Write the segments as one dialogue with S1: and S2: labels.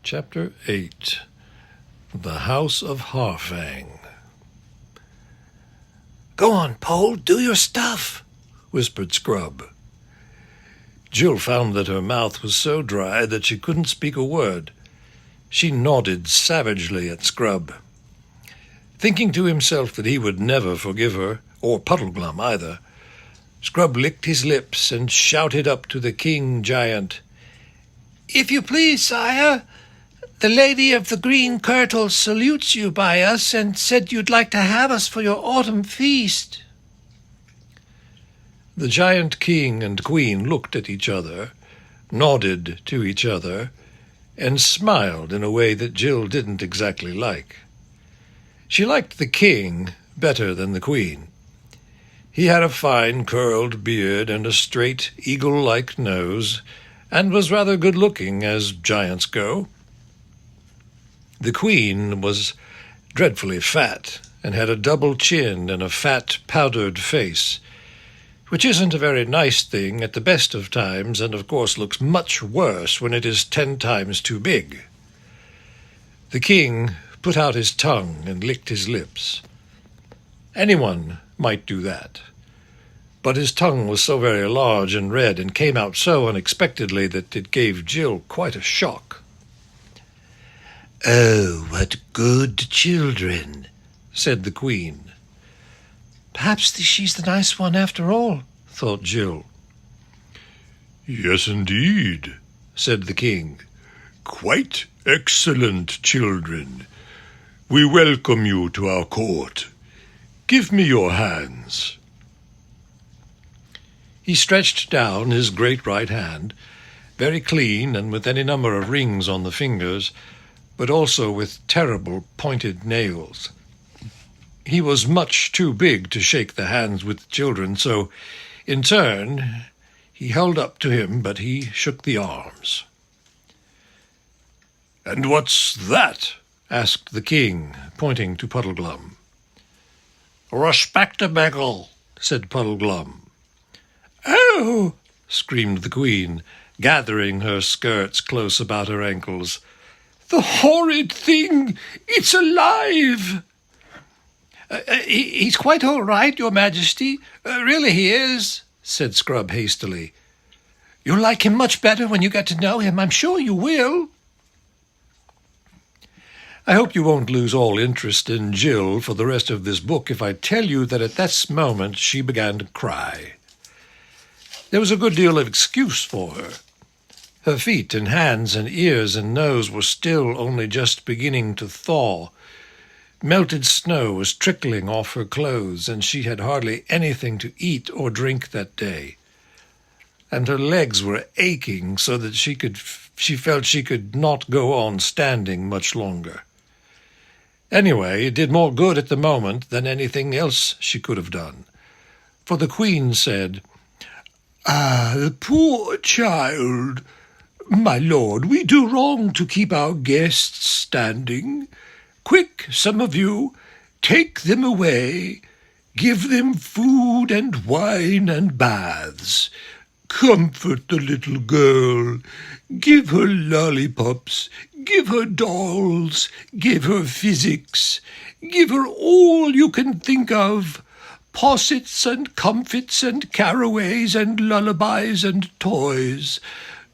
S1: Chapter 8 The House of Harfang.
S2: "Go on, Pole, do your stuff,"
S1: whispered Scrub. Jill found that her mouth was so dry that she couldn't speak a word. She nodded savagely at Scrub. Thinking to himself that he would never forgive her, or Puddleglum either, Scrub licked his lips and shouted up to the king giant,
S2: "If you please, sire, the Lady of the Green Kirtle salutes you by us and said you'd like to have us for your autumn feast."
S1: The giant king and queen looked at each other, nodded to each other, and smiled in a way that Jill didn't exactly like. She liked the king better than the queen. He had a fine curled beard and a straight, eagle-like nose, and was rather good-looking as giants go. The queen was dreadfully fat, and had a double chin and a fat, powdered face, which isn't a very nice thing at the best of times, and of course looks much worse when it is 10 times too big. The king put out his tongue and licked his lips. Anyone might do that, but his tongue was so very large and red and came out so unexpectedly that it gave Jill quite a shock.
S2: "Oh, what good children,"
S1: said the queen.
S2: "Perhaps she's the nice one after all,"
S1: thought Jill.
S3: "Yes, indeed,"
S1: said the king.
S3: "Quite excellent children. We welcome you to our court. Give me your hands."
S1: He stretched down his great right hand, very clean and with any number of rings on the fingers, but also with terrible pointed nails. He was much too big to shake the hands with children, so, in turn, he held up to him, but he shook the arms.
S3: "And what's that?"
S1: asked the king, pointing to Puddleglum.
S2: "Respectable,"
S1: said Puddleglum.
S2: "Oh!"
S1: screamed the queen, gathering her skirts close about her ankles.
S2: "The horrid thing! It's alive!" He's quite all right, your majesty. Really he is," said Scrub hastily. "You'll like him much better when you get to know him. I'm sure you will."
S1: I hope you won't lose all interest in Jill for the rest of this book if I tell you that at this moment she began to cry. There was a good deal of excuse for her. Her feet and hands and ears and nose were still only just beginning to thaw. Melted snow was trickling off her clothes, and she had hardly anything to eat or drink that day. And her legs were aching so that she felt she could not go on standing much longer. Anyway, it did more good at the moment than anything else she could have done. For the queen said,
S2: "Ah, poor child! My lord, we do wrong to keep our guests standing. Quick, some of you, take them away. Give them food and wine and baths. Comfort the little girl. Give her lollipops. Give her dolls. Give her physics. Give her all you can think of. Possets and comfits and caraways and lullabies and toys.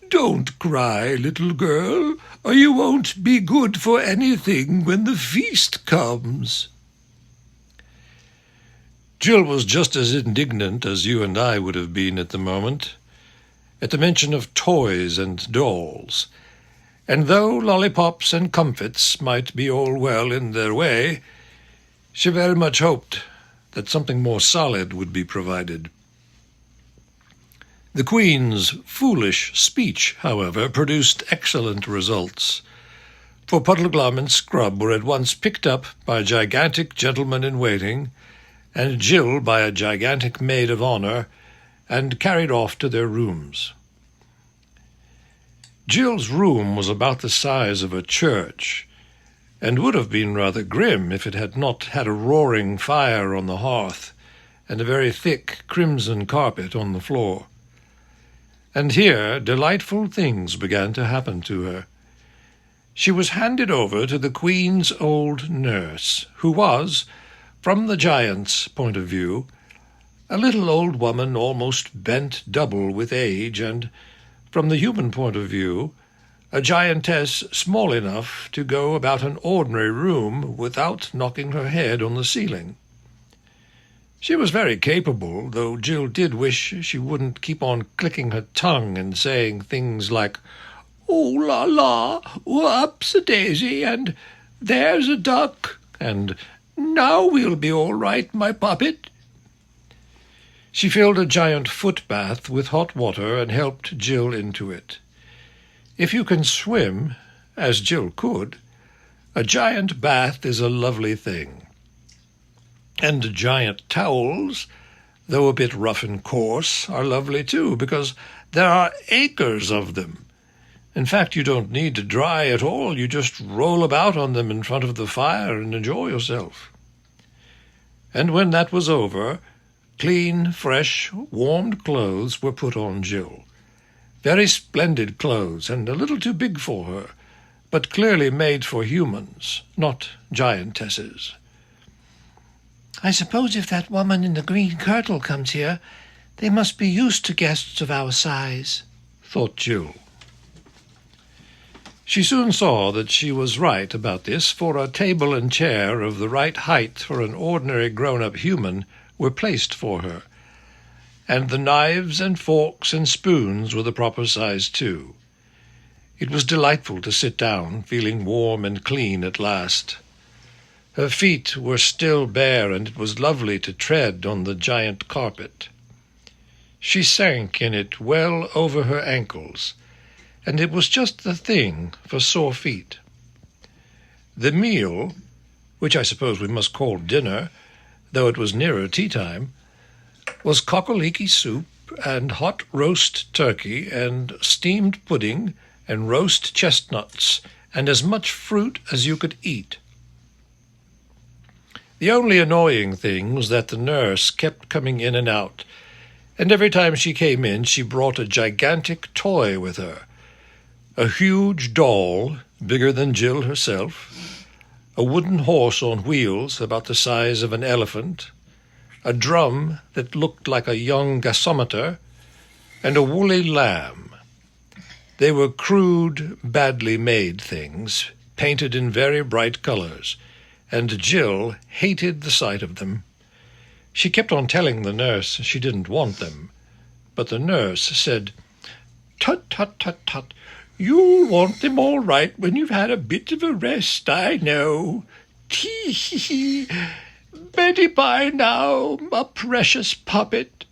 S2: Don't cry, little girl, or you won't be good for anything when the feast comes."
S1: Jill was just as indignant as you and I would have been at the moment, at the mention of toys and dolls. And though lollipops and comfits might be all well in their way, she very much hoped that something more solid would be provided. The Queen's foolish speech, however, produced excellent results, for Puddleglum and Scrub were at once picked up by a gigantic gentleman-in-waiting, and Jill by a gigantic maid of honor, and carried off to their rooms. Jill's room was about the size of a church, and would have been rather grim if it had not had a roaring fire on the hearth, and a very thick crimson carpet on the floor. And here delightful things began to happen to her. She was handed over to the Queen's old nurse, who was, from the giant's point of view, a little old woman almost bent double with age, and, from the human point of view, a giantess small enough to go about an ordinary room without knocking her head on the ceiling. She was very capable, though Jill did wish she wouldn't keep on clicking her tongue and saying things like, "Oh, la la, whoops-a-daisy," and "there's a duck," and "now we'll be all right, my puppet." She filled a giant foot bath with hot water and helped Jill into it. If you can swim, as Jill could, a giant bath is a lovely thing. And giant towels, though a bit rough and coarse, are lovely too, because there are acres of them. In fact, you don't need to dry at all. You just roll about on them in front of the fire and enjoy yourself. And when that was over, clean, fresh, warmed clothes were put on Jill. Very splendid clothes, and a little too big for her, but clearly made for humans, not giantesses.
S4: "I suppose if that woman in the green kirtle comes here, they must be used to guests of our size,"
S1: thought Jill. She soon saw that she was right about this, for a table and chair of the right height for an ordinary grown-up human were placed for her, and the knives and forks and spoons were the proper size too. It was delightful to sit down, feeling warm and clean at last. Her feet were still bare, and it was lovely to tread on the giant carpet. She sank in it well over her ankles, and it was just the thing for sore feet. The meal, which I suppose we must call dinner, though it was nearer tea-time, was cockaliki soup and hot roast turkey and steamed pudding and roast chestnuts and as much fruit as you could eat. The only annoying thing was that the nurse kept coming in and out, and every time she came in she brought a gigantic toy with her, a huge doll bigger than Jill herself, a wooden horse on wheels about the size of an elephant, a drum that looked like a young gasometer, and a woolly lamb. They were crude, badly made things, painted in very bright colors, and Jill hated the sight of them. She kept on telling the nurse she didn't want them, but the nurse said, "Tut, tut, tut, tut, you'll want them all right when you've had a bit of a rest, I know. Tee-hee-hee. Betty Pie now, a precious puppet."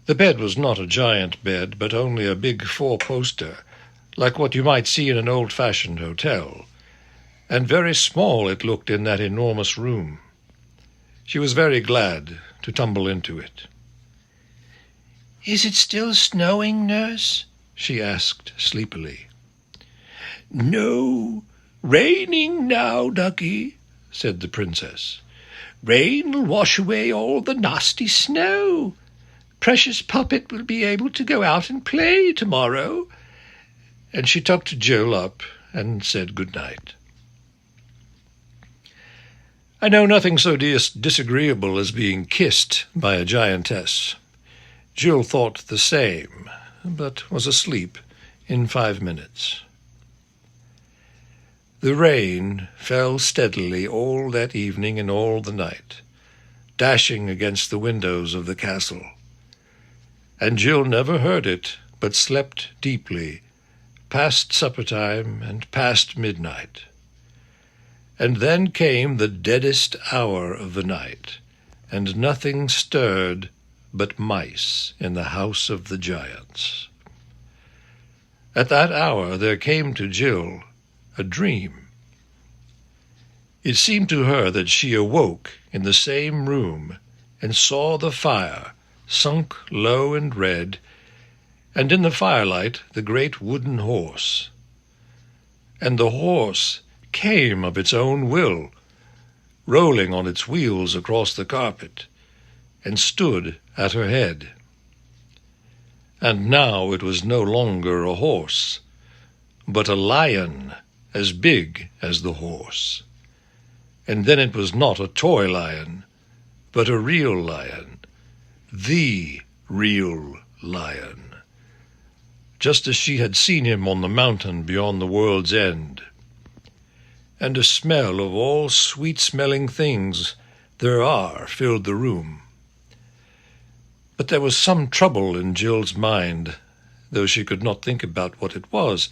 S1: The bed was not a giant bed, but only a big four-poster, like what you might see in an old-fashioned hotel, and very small it looked in that enormous room. She was very glad to tumble into it.
S4: "Is it still snowing, nurse?"
S1: she asked sleepily.
S2: "No, raining now, ducky," said the princess. "Rain'll wash away all the nasty snow. Precious puppet will be able to go out and play tomorrow."
S1: And she tucked Jill up and said good night. I know nothing so disagreeable as being kissed by a giantess. Jill thought the same, but was asleep in 5 minutes. The rain fell steadily all that evening and all the night, dashing against the windows of the castle, and Jill never heard it, but slept deeply, past supper-time and past midnight. And then came the deadest hour of the night, and nothing stirred but mice in the house of the giants. At that hour there came to Jill a dream. It seemed to her that she awoke in the same room and saw the fire sunk low and red, and in the firelight the great wooden horse. And the horse came of its own will, rolling on its wheels across the carpet, and stood at her head. And now it was no longer a horse. but a lion as big as the horse. And then it was not a toy lion, but a real lion, the real lion, just as she had seen him on the mountain beyond the world's end. And a smell of all sweet-smelling things there are filled the room. But there was some trouble in Jill's mind, though she could not think about what it was,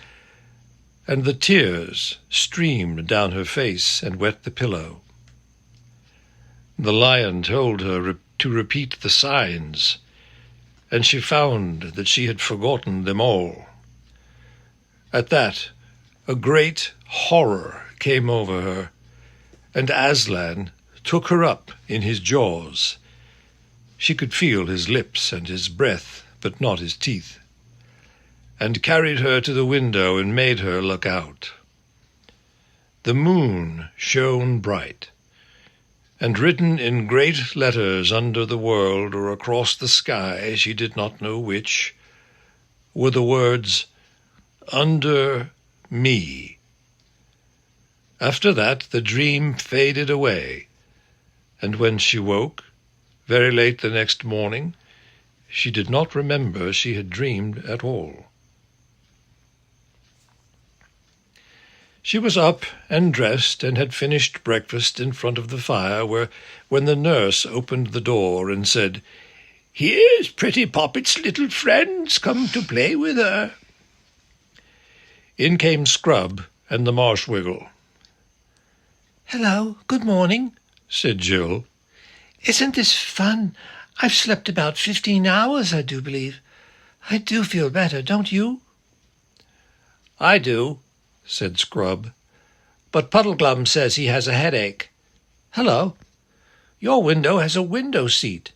S1: and the tears streamed down her face and wet the pillow. The lion told her to repeat the signs, and she found that she had forgotten them all. At that, a great horror came over her, and Aslan took her up in his jaws. She could feel his lips and his breath, but not his teeth, and carried her to the window and made her look out. The moon shone bright, and written in great letters under the world or across the sky, she did not know which, were the words, "Under me." After that the dream faded away, and when she woke, very late the next morning, she did not remember she had dreamed at all. She was up and dressed and had finished breakfast in front of the fire when the nurse opened the door and said, "Here's Pretty Poppet's little friends come to play with her." In came Scrub and the Marshwiggle.
S4: "Hello, good morning,"
S1: said Jill.
S4: "Isn't this fun? I've slept about 15 hours, I do believe. I do feel better, don't you?"
S1: "I do," said Scrub, "but Puddleglum says he has a headache. Hello, your window has a window seat.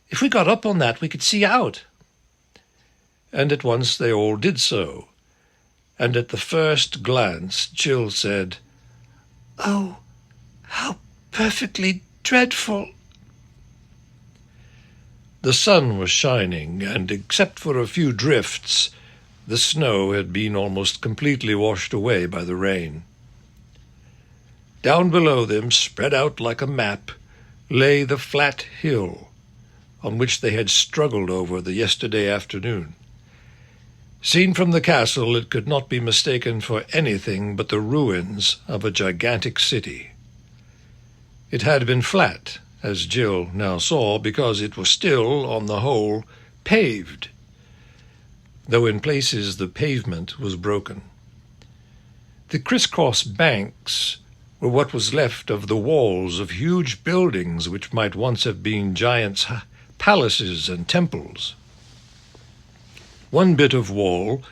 S1: If we got up on that, we could see out." And at once they all did so, and at the first glance Jill said, "Oh, how perfectly dreadful." The sun was shining, and except for a few drifts, the snow had been almost completely washed away by the rain. Down below them, spread out like a map, lay the flat hill on which they had struggled over the yesterday afternoon. Seen from the castle, it could not be mistaken for anything but the ruins of a gigantic city. It had been flat, as Jill now saw, because it was still, on the whole, paved, though in places the pavement was broken. The crisscross banks were what was left of the walls of huge buildings which might once have been giants' palaces and temples. One bit of wall,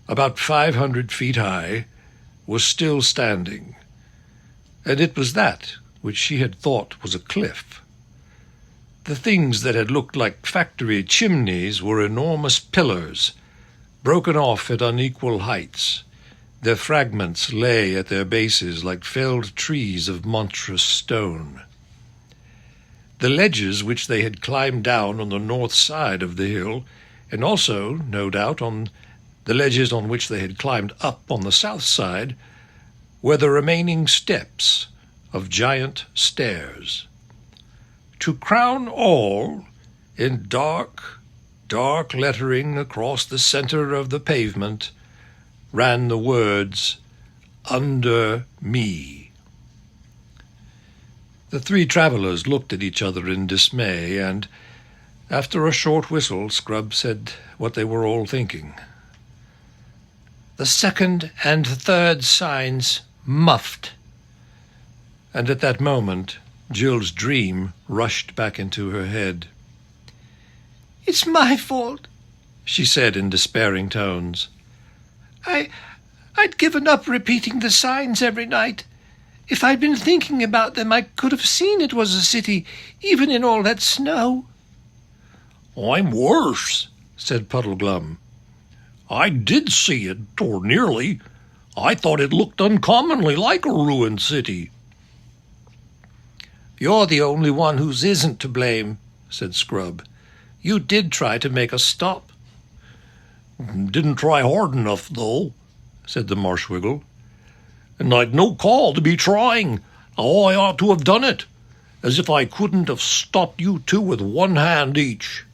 S1: about 500 feet high, was still standing, and it was that which she had thought was a cliff. The things that had looked like factory chimneys were enormous pillars, broken off at unequal heights. Their fragments lay at their bases like felled trees of monstrous stone. The ledges which they had climbed down on the north side of the hill, and also, no doubt, on the ledges on which they had climbed up on the south side, were the remaining steps of giant stairs. To crown all, in dark, dark lettering across the center of the pavement, ran the words, "Under me." The three travelers looked at each other in dismay, and after a short whistle, Scrub said what they were all thinking. "The second and third signs muffed." And at that moment, Jill's dream rushed back into her head. "It's my fault," she said in despairing tones. I'd given up repeating the signs every night. If I'd been thinking about them, I could have seen it was a city, even in all that snow."
S3: "I'm worse," said Puddleglum. "I did see it, or nearly. I thought it looked uncommonly like a ruined city."
S1: "You're the only one who isn't to blame," said Scrub. "You did try to make us stop."
S3: "Didn't try hard enough, though,"
S1: said the Marshwiggle. "And I'd no call to be trying. I ought to have done it. As if I couldn't have stopped you two with one hand each."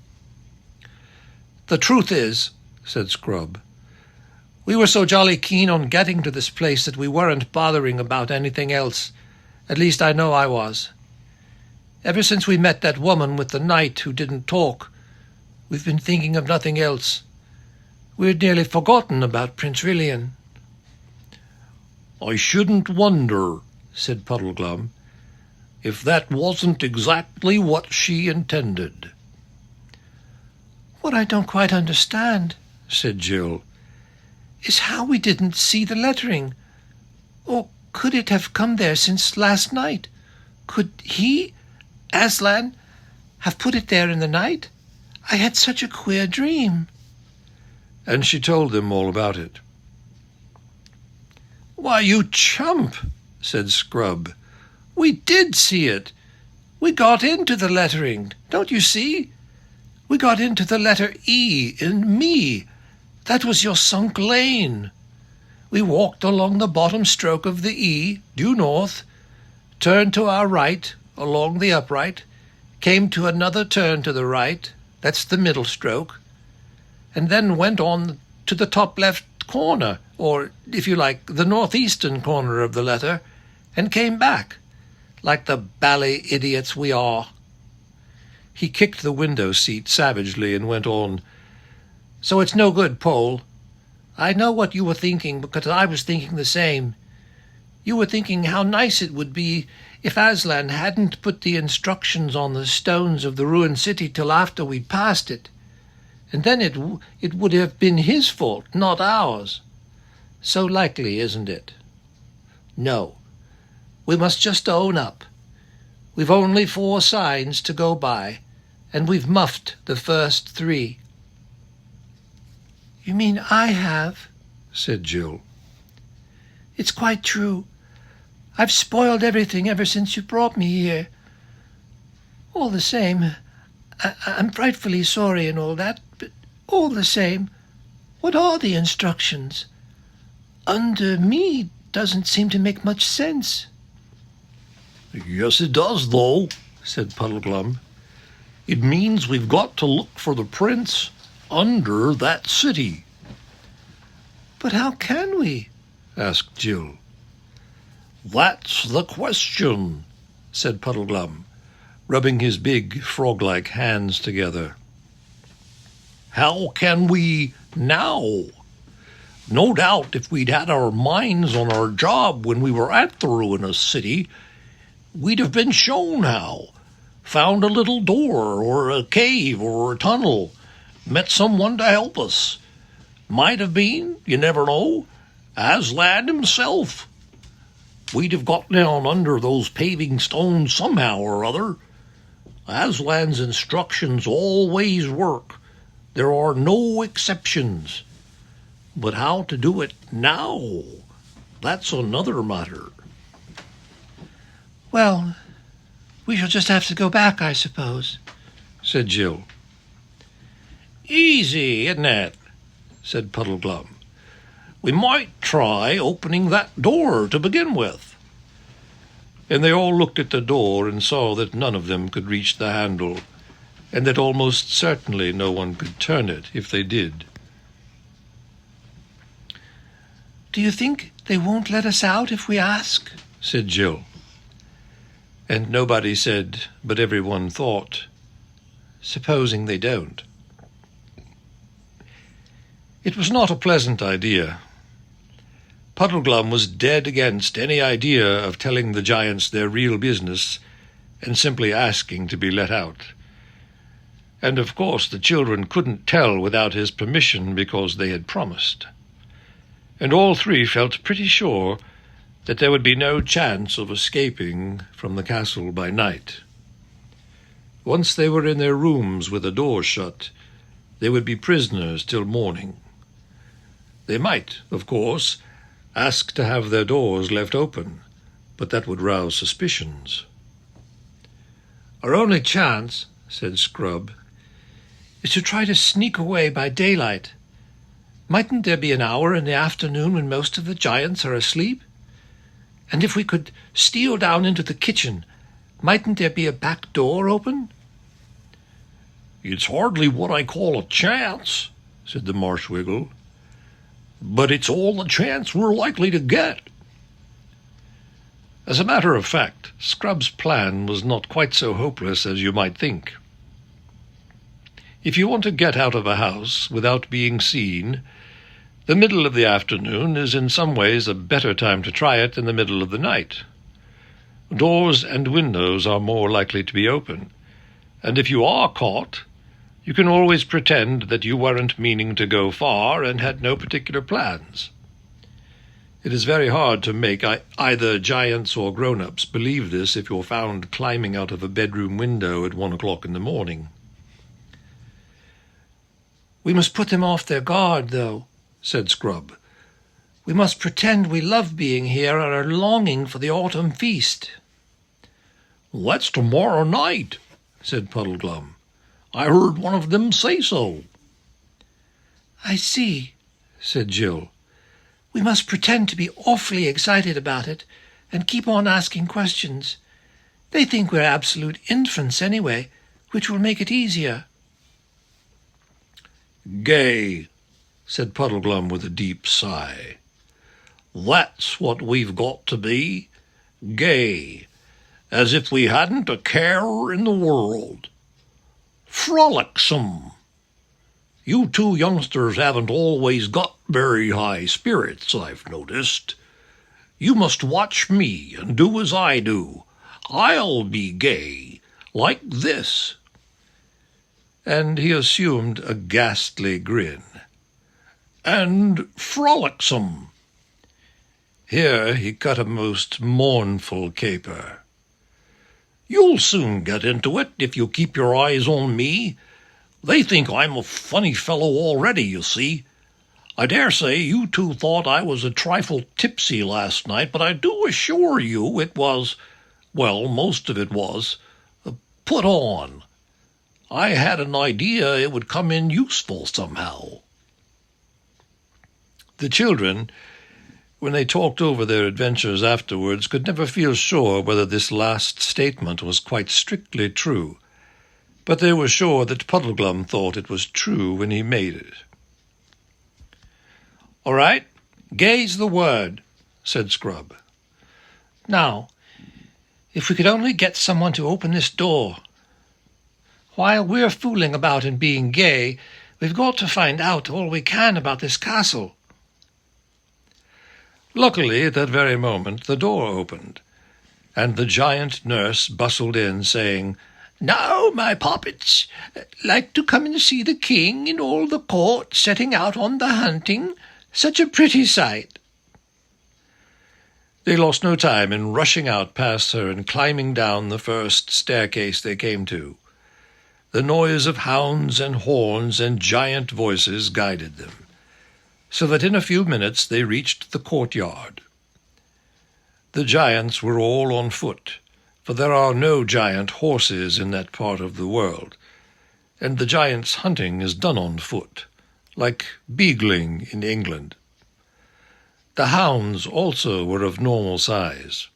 S4: "The truth is," said Scrub, "we were so jolly keen on getting to this place that we weren't bothering about anything else. At least I know I was. Ever since we met that woman with the knight who didn't talk, we've been thinking of nothing else. We'd nearly forgotten about Prince Rilian."
S1: "I shouldn't wonder," said Puddleglum, "if that wasn't exactly what she intended."
S4: "What I don't quite understand,"
S1: said Jill,
S4: "is how we didn't see the lettering. Or could it have come there since last night? Could he, Aslan, have put it there in the night? I had such a queer dream."
S1: and she told them all about it.
S4: "Why, you chump," said Scrub. "We did see it. We got into the lettering, don't you see? We got into the letter E in me. That was your sunk lane. We walked along the bottom stroke of the E, due north, turned to our right along the upright, came to another turn to the right, that's the middle stroke, and then went on to the top left corner, or, if you like, the northeastern corner of the letter, and came back, like the bally idiots we are."
S1: He kicked the window seat savagely and went on,
S4: "So it's no good, Pole. I know what you were thinking, because I was thinking the same. You were thinking how nice it would be if Aslan hadn't put the instructions on the stones of the ruined city till after we'd passed it. And then it would have been his fault, not ours. So likely, isn't it? No. We must just own up. We've only 4 signs to go by, and we've muffed the first 3. "You mean I have?"
S1: said Jill.
S4: "It's quite true. I've spoiled everything ever since you brought me here. All the same, I'm frightfully sorry and all that, but all the same, what are the instructions? Under me doesn't seem to make much sense."
S1: "Yes, it does, though," said Puddleglum. "It means we've got to look for the prince under that city."
S4: "But how can we?"
S1: asked Jill. "That's the question," said Puddleglum, rubbing his big frog-like hands together. "How can we now? No doubt if we'd had our minds on our job when we were at the ruinous city, we'd have been shown how, found a little door or a cave or a tunnel, met someone to help us. Might have been, you never know, Aslan himself. We'd have got down under those paving stones somehow or other. Aslan's instructions always work. There are no exceptions. But how to do it now, that's another matter."
S4: "Well, we shall just have to go back, I suppose,"
S1: said Jill.
S3: "Easy, isn't it?" said Puddleglum. "We might try opening that door to begin with."
S1: And they all looked at the door and saw that none of them could reach the handle, and that almost certainly no one could turn it if they did.
S4: "Do you think they won't let us out if we ask?"
S1: said Jill. And nobody said, but everyone thought, supposing they don't. It was not a pleasant idea. Puddleglum was dead against any idea of telling the giants their real business and simply asking to be let out. And of course the children couldn't tell without his permission because they had promised. And all 3 felt pretty sure that there would be no chance of escaping from the castle by night. Once they were in their rooms with the doors shut, they would be prisoners till morning. They might, of course, ask to have their doors left open, but that would rouse suspicions.
S4: "Our only chance," said Scrub, "is to try to sneak away by daylight. Mightn't there be an hour in the afternoon when most of the giants are asleep? And if we could steal down into the kitchen, mightn't there be a back door open?"
S3: "It's hardly what I call a chance," said the Marshwiggle, "but it's all the chance we're likely to get." As a matter of fact, Scrubb's plan was not quite so hopeless as you might think. If you want to get out of a house without being seen, the middle of the afternoon is in some ways a better time to try it than the middle of the night. Doors and windows are more likely to be open, and if you are caught, you can always pretend that you weren't meaning to go far and had no particular plans. It is very hard to make either giants or grown-ups believe this if you're found climbing out of a bedroom window at 1 o'clock in the morning.
S4: "We must put them off their guard, though," said Scrub. "We must pretend we love being here and are longing for the autumn feast."
S3: "That's tomorrow night," said Puddleglum. "I heard one of them say so."
S4: "I see," said Jill. "We must pretend to be awfully excited about it and keep on asking questions. They think we're absolute infants anyway, which will make it easier."
S3: "Gay," said Puddleglum with a deep sigh. "That's what we've got to be. Gay, as if we hadn't a care in the world. Frolicsome. You two youngsters haven't always got very high spirits, I've noticed. You must watch me and do as I do. I'll be gay, like this."
S4: And he assumed a ghastly grin.
S3: "And frolicsome."
S4: Here he cut a most mournful caper.
S3: "You'll soon get into it if you keep your eyes on me. They think I'm a funny fellow already, you see. I dare say you two thought I was a trifle tipsy last night, but I do assure you it was, well, most of it was, put on. I had an idea it would come in useful somehow."
S4: The children, when they talked over their adventures afterwards, could never feel sure whether this last statement was quite strictly true, but they were sure that Puddleglum thought it was true when he made it. "All right, gay's the word," said Scrub. "Now, if we could only get someone to open this door. While we're fooling about and being gay, we've got to find out all we can about this castle." Luckily, at that very moment, the door opened, and the giant nurse bustled in, saying, "Now, my poppets, like to come and see the king and all the court setting out on the hunting? Such a pretty sight." They lost no time in rushing out past her and climbing down the first staircase they came to. The noise of hounds and horns and giant voices guided them, so that in a few minutes they reached the courtyard. The giants were all on foot, for there are no giant horses in that part of the world, and the giants' hunting is done on foot, like beagling in England. The hounds also were of normal size.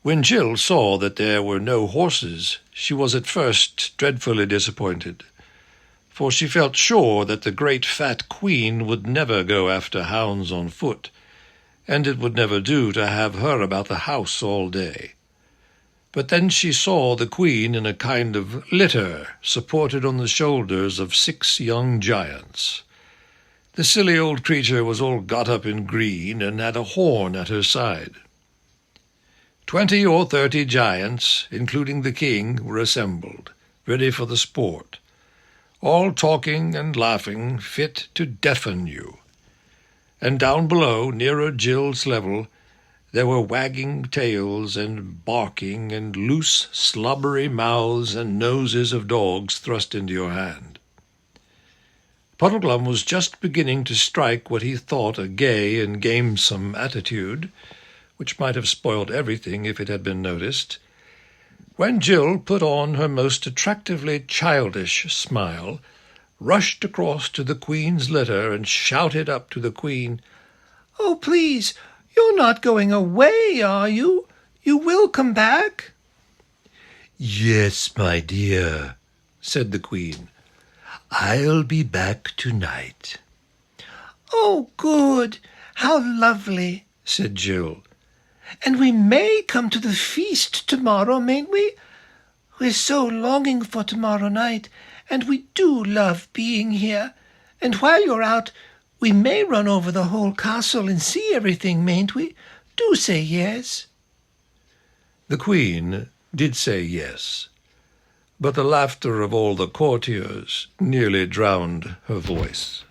S4: When Jill saw that there were no horses, she was at first dreadfully disappointed, for she felt sure that the great fat queen would never go after hounds on foot, and it would never do to have her about the house all day. But then she saw the queen in a kind of litter, supported on the shoulders of 6 young giants. The silly old creature was all got up in green and had a horn at her side. 20 or 30 giants, including the king, were assembled, ready for the sport, all talking and laughing, fit to deafen you. And down below, nearer Jill's level, there were wagging tails and barking and loose, slobbery mouths and noses of dogs thrust into your hand. Puddleglum was just beginning to strike what he thought a gay and gamesome attitude, which might have spoiled everything if it had been noticed, when Jill put on her most attractively childish smile,
S1: rushed across to the Queen's litter and shouted up to the Queen,
S4: "Oh, please, you're not going away, are you? You will come back?"
S2: "Yes, my dear," said the Queen. "I'll be back tonight."
S4: "Oh, good! How lovely!" said Jill. "And we may come to the feast tomorrow, mayn't we? We're so longing for tomorrow night, and we do love being here. And while you're out, we may run over the whole castle and see everything, mayn't we? Do say yes."
S1: The Queen did say yes, but the laughter of all the courtiers nearly drowned her voice.